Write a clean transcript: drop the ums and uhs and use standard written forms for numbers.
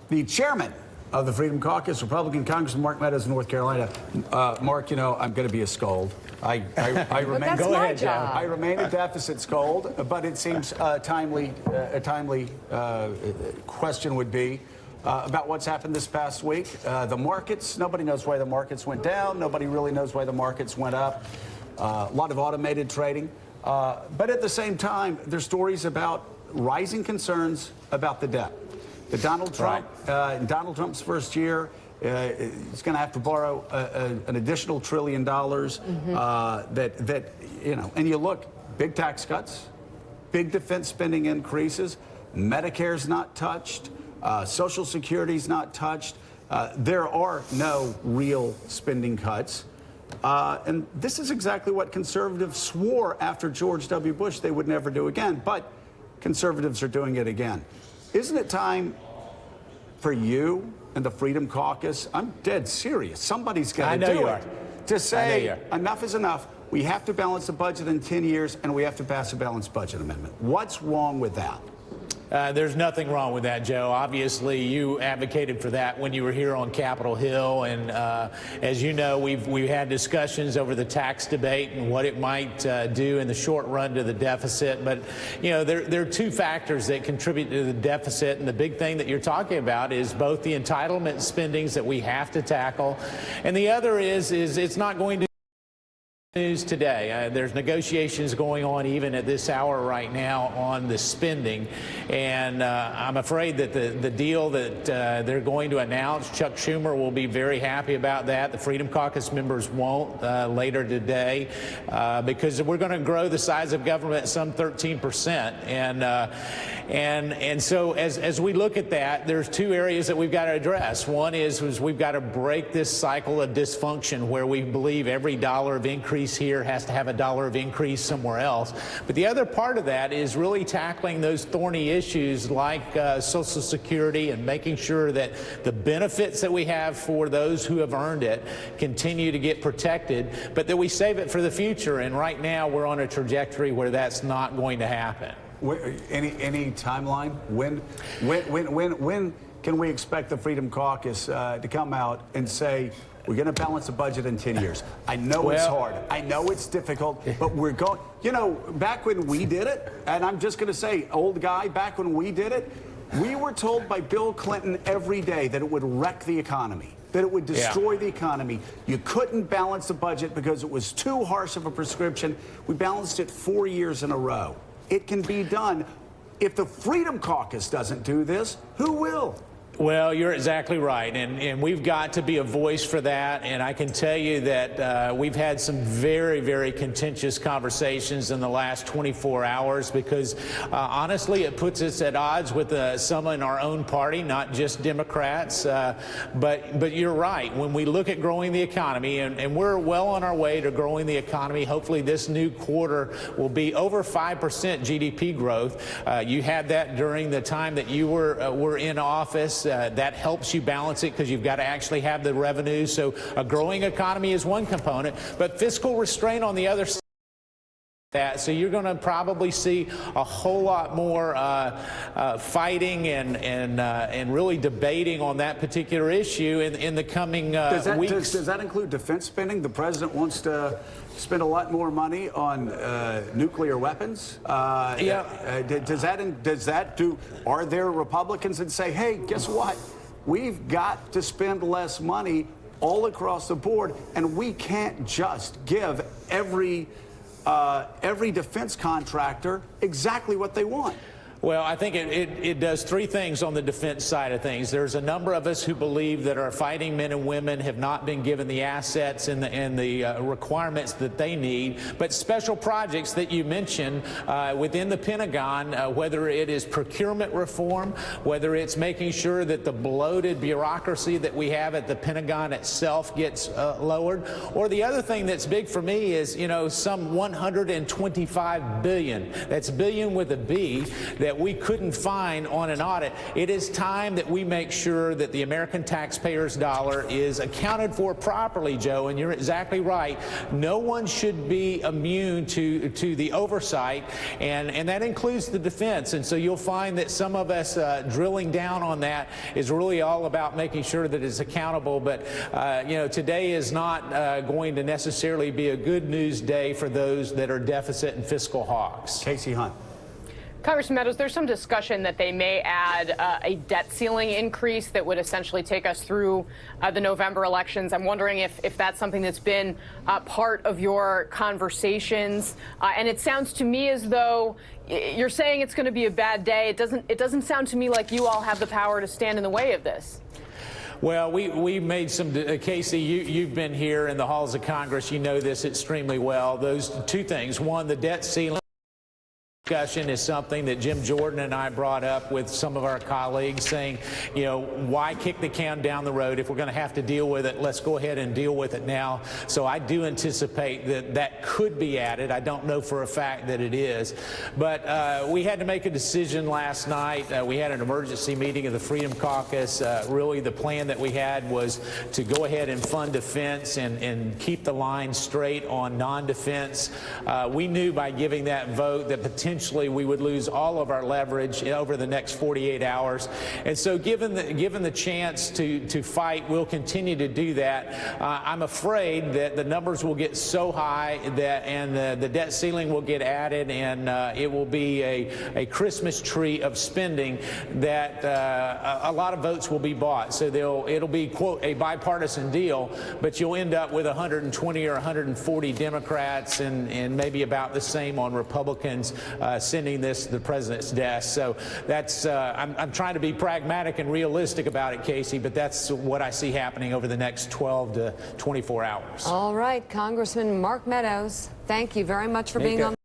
the chairman of the Freedom Caucus, Republican Congressman Mark Meadows of North Carolina. Mark, you know, I'm going to be a scold. I remain. Go ahead, Joe. I remain a deficit scold, but it seems a timely question would be about what's happened this past week. The markets. Nobody knows why the markets went down. Nobody really knows why the markets went up. A lot of automated trading, but at the same time, there's stories about rising concerns about the debt. The Donald Trump, in Donald Trump's first year, he's going to have to borrow an additional $1 trillion. That you know, and you look, big tax cuts, big defense spending increases, Medicare's not touched, Social Security's not touched. There are no real spending cuts. And this is exactly what conservatives swore after George W. Bush they would never do again. But conservatives are doing it again. Isn't it time for you and the Freedom Caucus? I'm dead serious. Somebody's got to do it. To say enough is enough. We have to balance the budget in 10 years, and we have to pass a balanced budget amendment. What's wrong with that? There's nothing wrong with that, Joe. Obviously, you advocated for that when you were here on Capitol Hill, and as you know, we've had discussions over the tax debate and what it might do in the short run to the deficit. But you know, there are two factors that contribute to the deficit, and the big thing that you're talking about is both the entitlement spendings that we have to tackle, and the other is it's not going to news today. There's negotiations going on even at this hour right now on the spending, and I'm afraid that the deal that they're going to announce, Chuck Schumer will be very happy about that. The Freedom Caucus members won't later today because we're going to grow the size of government some 13%, and so as we look at that, there's two areas that we've got to address. One is we've got to break this cycle of dysfunction where we believe every dollar of increase here has to have a dollar of increase somewhere else. But the other part of that is really tackling those thorny issues like Social Security and making sure that the benefits that we have for those who have earned it continue to get protected, but that we save it for the future. And right now we're on a trajectory where that's not going to happen. Any timeline? When can we expect the Freedom Caucus to come out and say, we're going to balance the budget in 10 years? I know it's hard. I know it's difficult, but we're going. You know, back when we did it, and I'm just going to say, old guy, back when we did it, we were told by Bill Clinton every day that it would wreck the economy, that it would destroy the economy. You couldn't balance the budget because it was too harsh of a prescription. We balanced it 4 years in a row. It can be done. If the Freedom Caucus doesn't do this, who will? Well, you're exactly right, and we've got to be a voice for that, and I can tell you that we've had some very, very contentious conversations in the last 24 hours because, honestly, it puts us at odds with some in our own party, not just Democrats, but you're right. When we look at growing the economy, and we're well on our way to growing the economy, hopefully this new quarter will be over 5% GDP growth. You had that during the time that you were in office. That helps you balance it because you've got to actually have the revenue. So a growing economy is one component, but fiscal restraint on the other side. So you're going to probably see a whole lot more fighting and really debating on that particular issue in the coming weeks. Does that include defense spending? The president wants to spend a lot more money on nuclear weapons. Are there Republicans that say, hey, guess what? We've got to spend less money all across the board, and we can't just give every defense contractor exactly what they want. Well, I think it does three things on the defense side of things. There's a number of us who believe that our fighting men and women have not been given the assets and the requirements that they need. But special projects that you mentioned within the Pentagon, whether it is procurement reform, whether it's making sure that the bloated bureaucracy that we have at the Pentagon itself gets lowered, or the other thing that's big for me is, you know, some $125 billion, that's billion with a B, that that we couldn't find on an audit. It is time that we make sure that the American taxpayer's dollar is accounted for properly, Joe, and you're exactly right. No one should be immune to the oversight, and that includes the defense. And so you'll find that some of us drilling down on that is really all about making sure that it's accountable. But, you know, today is not going to necessarily be a good news day for those that are deficit and fiscal hawks. Casey Hunt. Congressman Meadows, there's some discussion that they may add a debt ceiling increase that would essentially take us through the November elections. I'm wondering if that's something that's been part of your conversations. And it sounds to me as though you're saying it's going to be a bad day. It doesn't sound to me like you all have the power to stand in the way of this. Well, we made some, Casey, you've been here in the halls of Congress. You know this extremely well. Those two things. One, the debt ceiling discussion is something that Jim Jordan and I brought up with some of our colleagues, saying, you know, why kick the can down the road? If we're going to have to deal with it, let's go ahead and deal with it now. So I do anticipate that that could be added. I don't know for a fact that it is. But we had to make a decision last night. We had an emergency meeting of the Freedom Caucus. Really, the plan that we had was to go ahead and fund defense and keep the line straight on non-defense. We knew by giving that vote that potentially we would lose all of our leverage over the next 48 hours. And so given the chance to fight, we'll continue to do that. I'm afraid that the numbers will get so high and the debt ceiling will get added, and it will be a Christmas tree of spending that a lot of votes will be bought. So it'll be, quote, a bipartisan deal, but you'll end up with 120 or 140 Democrats and maybe about the same on Republicans sending this to the president's desk. So that's I'm trying to be pragmatic and realistic about it, Casey, but that's what I see happening over the next 12 to 24 hours. All right, Congressman Mark Meadows, thank you very much for being on.